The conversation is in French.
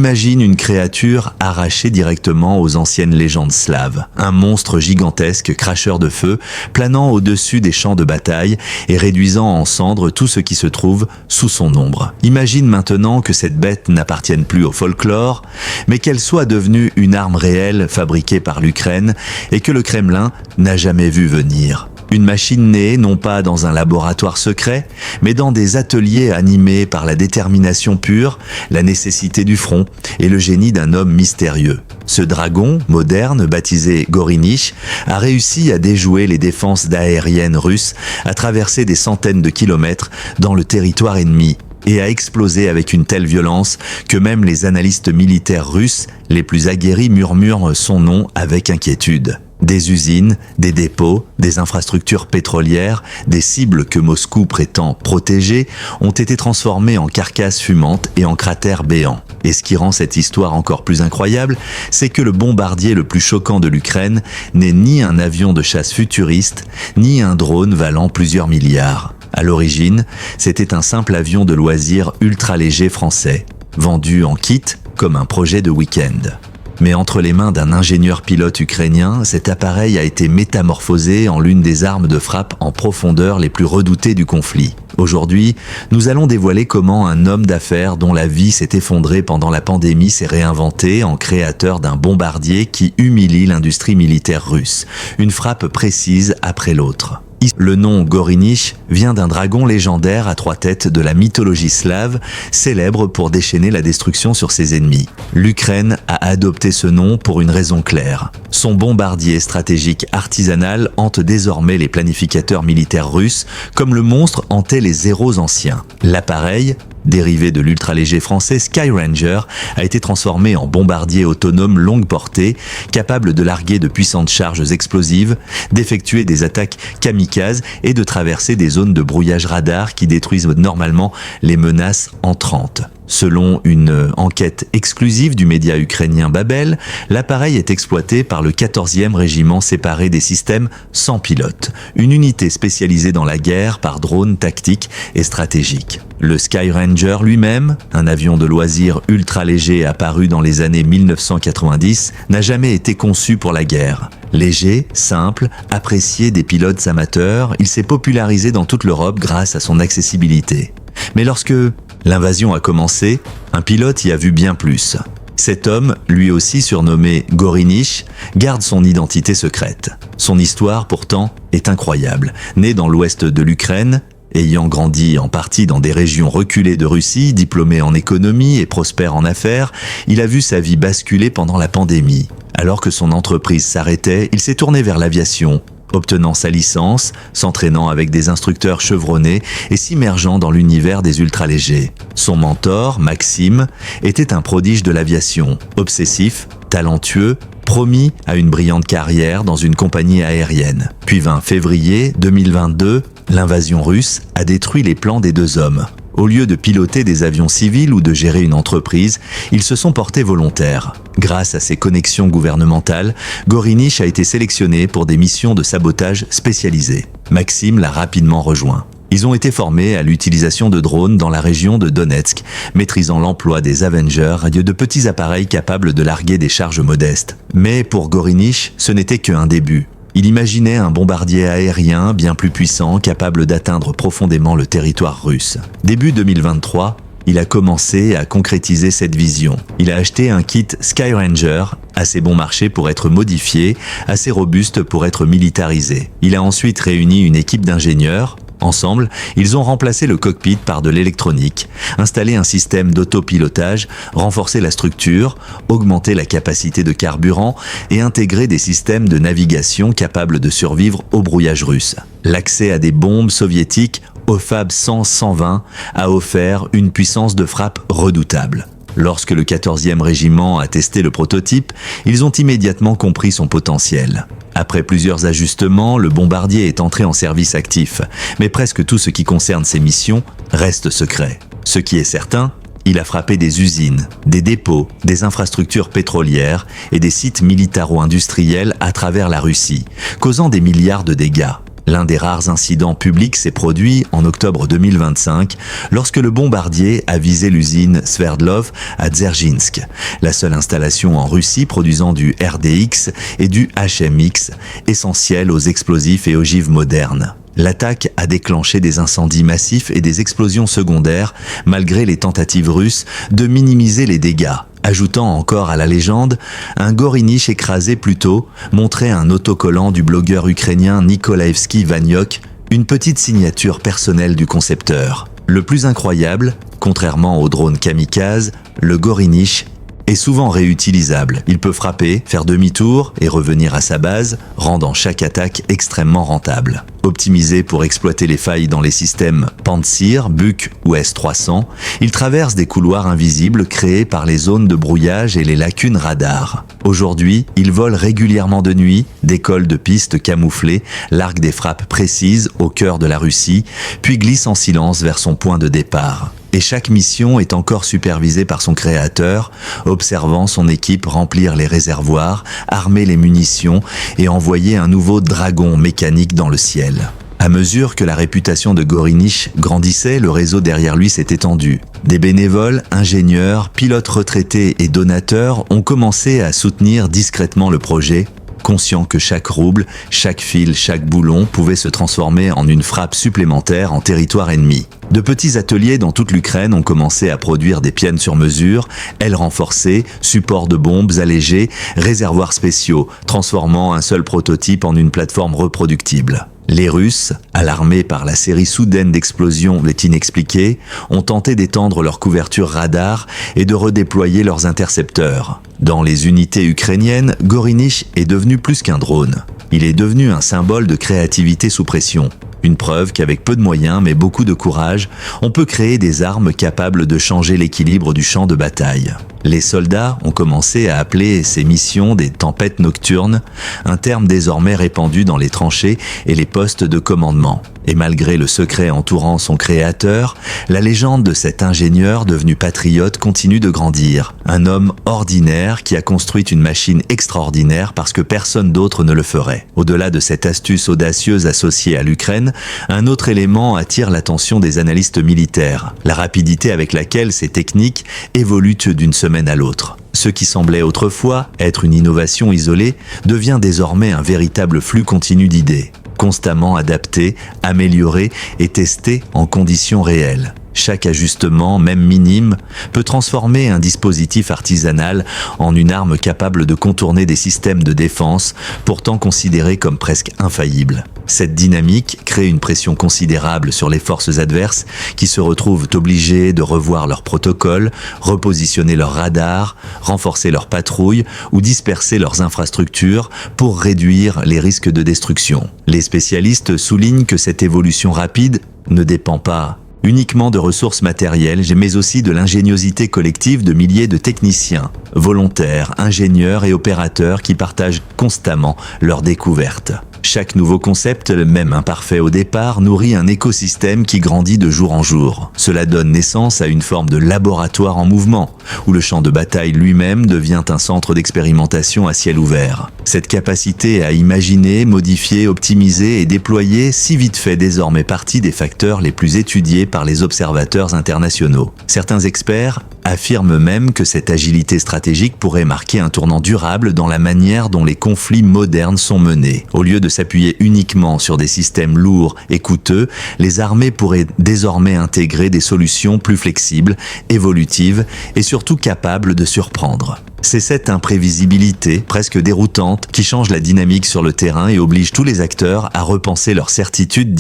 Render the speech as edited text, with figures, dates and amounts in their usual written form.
imagine une créature arrachée directement aux anciennes légendes slaves. Un monstre gigantesque, cracheur de feu, planant au-dessus des champs de bataille et réduisant en cendres tout ce qui se trouve sous son ombre. Imagine maintenant que cette bête n'appartienne plus au folklore, mais qu'elle soit devenue une arme réelle fabriquée par l'Ukraine et que le Kremlin n'a jamais vu venir. Une machine née non pas dans un laboratoire secret, mais dans des ateliers animés par la détermination pure, la nécessité du front et le génie d'un homme mystérieux. Ce dragon, moderne, baptisé Gorinich, a réussi à déjouer les défenses aériennes russes, à traverser des centaines de kilomètres dans le territoire ennemi, et a explosé avec une telle violence que même les analystes militaires russes les plus aguerris murmurent son nom avec inquiétude. Des usines, des dépôts, des infrastructures pétrolières, des cibles que Moscou prétend protéger ont été transformées en carcasses fumantes et en cratères béants. Et ce qui rend cette histoire encore plus incroyable, c'est que le bombardier le plus choquant de l'Ukraine n'est ni un avion de chasse futuriste, ni un drone valant plusieurs milliards. À l'origine, c'était un simple avion de loisirs ultra léger français, vendu en kit comme un projet de week-end. Mais entre les mains d'un ingénieur pilote ukrainien, cet appareil a été métamorphosé en l'une des armes de frappe en profondeur les plus redoutées du conflit. Aujourd'hui, nous allons dévoiler comment un homme d'affaires dont la vie s'est effondrée pendant la pandémie s'est réinventé en créateur d'un bombardier qui humilie l'industrie militaire russe, une frappe précise après l'autre. Le nom Gorinich vient d'un dragon légendaire à 3 têtes de la mythologie slave, célèbre pour déchaîner la destruction sur ses ennemis. L'Ukraine a adopté ce nom pour une raison claire. Son bombardier stratégique artisanal hante désormais les planificateurs militaires russes, comme le monstre hantait les héros anciens. L'appareil, dérivé de l'ultraléger français Skyranger, a été transformé en bombardier autonome longue portée, capable de larguer de puissantes charges explosives, d'effectuer des attaques kamikazes et de traverser des zones de brouillage radar qui détruisent normalement les menaces entrantes. Selon une enquête exclusive du média ukrainien Babel, l'appareil est exploité par le 14e régiment séparé des systèmes sans pilote, une unité spécialisée dans la guerre par drones tactiques et stratégiques. Le Skyranger lui-même, un avion de loisirs ultra léger apparu dans les années 1990, n'a jamais été conçu pour la guerre. Léger, simple, apprécié des pilotes amateurs, il s'est popularisé dans toute l'Europe grâce à son accessibilité. Mais lorsque l'invasion a commencé, un pilote y a vu bien plus. Cet homme, lui aussi surnommé Gorinich, garde son identité secrète. Son histoire, pourtant, est incroyable. Né dans l'ouest de l'Ukraine, ayant grandi en partie dans des régions reculées de Russie, diplômé en économie et prospère en affaires, il a vu sa vie basculer pendant la pandémie. Alors que son entreprise s'arrêtait, il s'est tourné vers l'aviation, obtenant sa licence, s'entraînant avec des instructeurs chevronnés et s'immergeant dans l'univers des ultralégers. Son mentor, Maxime, était un prodige de l'aviation, obsessif, talentueux, promis à une brillante carrière dans une compagnie aérienne. Puis 20 février 2022, l'invasion russe a détruit les plans des deux hommes. Au lieu de piloter des avions civils ou de gérer une entreprise, ils se sont portés volontaires. Grâce à ses connexions gouvernementales, Gorinich a été sélectionné pour des missions de sabotage spécialisées. Maxime l'a rapidement rejoint. Ils ont été formés à l'utilisation de drones dans la région de Donetsk, maîtrisant l'emploi des Avengers, de petits appareils capables de larguer des charges modestes. Mais pour Gorinich, ce n'était qu'un début. Il imaginait un bombardier aérien bien plus puissant, capable d'atteindre profondément le territoire russe. Début 2023, il a commencé à concrétiser cette vision. Il a acheté un kit Skyranger, assez bon marché pour être modifié, assez robuste pour être militarisé. Il a ensuite réuni une équipe d'ingénieurs. Ensemble, ils ont remplacé le cockpit par de l'électronique, installé un système d'autopilotage, renforcé la structure, augmenté la capacité de carburant et intégré des systèmes de navigation capables de survivre au brouillage russe. L'accès à des bombes soviétiques OFAB 100-120 a offert une puissance de frappe redoutable. Lorsque le 14e régiment a testé le prototype, ils ont immédiatement compris son potentiel. Après plusieurs ajustements, le bombardier est entré en service actif, mais presque tout ce qui concerne ses missions reste secret. Ce qui est certain, il a frappé des usines, des dépôts, des infrastructures pétrolières et des sites militaro-industriels à travers la Russie, causant des milliards de dégâts. L'un des rares incidents publics s'est produit en octobre 2025 lorsque le bombardier a visé l'usine Sverdlov à Dzerzhinsk, la seule installation en Russie produisant du RDX et du HMX, essentiels aux explosifs et ogives modernes. L'attaque a déclenché des incendies massifs et des explosions secondaires, malgré les tentatives russes de minimiser les dégâts. Ajoutant encore à la légende, un Gorinich écrasé plus tôt montrait un autocollant du blogueur ukrainien Nikolaevski Vaniok, une petite signature personnelle du concepteur. Le plus incroyable, contrairement au drone kamikaze, le Gorinich est souvent réutilisable. Il peut frapper, faire demi-tour et revenir à sa base, rendant chaque attaque extrêmement rentable. Optimisé pour exploiter les failles dans les systèmes Pantsir, Buk ou S-300, il traverse des couloirs invisibles créés par les zones de brouillage et les lacunes radar. Aujourd'hui, il vole régulièrement de nuit, décolle de pistes camouflées, largue des frappes précises au cœur de la Russie, puis glisse en silence vers son point de départ. Et chaque mission est encore supervisée par son créateur, observant son équipe remplir les réservoirs, armer les munitions et envoyer un nouveau dragon mécanique dans le ciel. À mesure que la réputation de Gorinich grandissait, le réseau derrière lui s'est étendu. Des bénévoles, ingénieurs, pilotes retraités et donateurs ont commencé à soutenir discrètement le projet, conscients que chaque rouble, chaque fil, chaque boulon pouvait se transformer en une frappe supplémentaire en territoire ennemi. De petits ateliers dans toute l'Ukraine ont commencé à produire des pièces sur mesure, ailes renforcées, supports de bombes allégés, réservoirs spéciaux, transformant un seul prototype en une plateforme reproductible. Les Russes, alarmés par la série soudaine d'explosions inexpliquées, ont tenté d'étendre leur couverture radar et de redéployer leurs intercepteurs. Dans les unités ukrainiennes, Gorinich est devenu plus qu'un drone. Il est devenu un symbole de créativité sous pression. Une preuve qu'avec peu de moyens mais beaucoup de courage, on peut créer des armes capables de changer l'équilibre du champ de bataille. Les soldats ont commencé à appeler ces missions des tempêtes nocturnes, un terme désormais répandu dans les tranchées et les postes de commandement. Et malgré le secret entourant son créateur, la légende de cet ingénieur devenu patriote continue de grandir. Un homme ordinaire qui a construit une machine extraordinaire parce que personne d'autre ne le ferait. Au-delà de cette astuce audacieuse associée à l'Ukraine, un autre élément attire l'attention des analystes militaires. La rapidité avec laquelle ces techniques évoluent d'une semaine à l'autre. Ce qui semblait autrefois être une innovation isolée devient désormais un véritable flux continu d'idées, constamment adapté, amélioré et testé en conditions réelles. Chaque ajustement, même minime, peut transformer un dispositif artisanal en une arme capable de contourner des systèmes de défense, pourtant considérés comme presque infaillibles. Cette dynamique crée une pression considérable sur les forces adverses qui se retrouvent obligées de revoir leurs protocoles, repositionner leurs radars, renforcer leurs patrouilles ou disperser leurs infrastructures pour réduire les risques de destruction. Les spécialistes soulignent que cette évolution rapide ne dépend pas uniquement de ressources matérielles, mais aussi de l'ingéniosité collective de milliers de techniciens, volontaires, ingénieurs et opérateurs qui partagent constamment leurs découvertes. Chaque nouveau concept, même imparfait au départ, nourrit un écosystème qui grandit de jour en jour. Cela donne naissance à une forme de laboratoire en mouvement, où le champ de bataille lui-même devient un centre d'expérimentation à ciel ouvert. Cette capacité à imaginer, modifier, optimiser et déployer si vite fait désormais partie des facteurs les plus étudiés par les observateurs internationaux. Certains experts affirment même que cette agilité stratégique pourrait marquer un tournant durable dans la manière dont les conflits modernes sont menés. Au lieu de s'appuyer uniquement sur des systèmes lourds et coûteux, les armées pourraient désormais intégrer des solutions plus flexibles, évolutives et surtout capables de surprendre. C'est cette imprévisibilité, presque déroutante, qui change la dynamique sur le terrain et oblige tous les acteurs à repenser leurs certitudes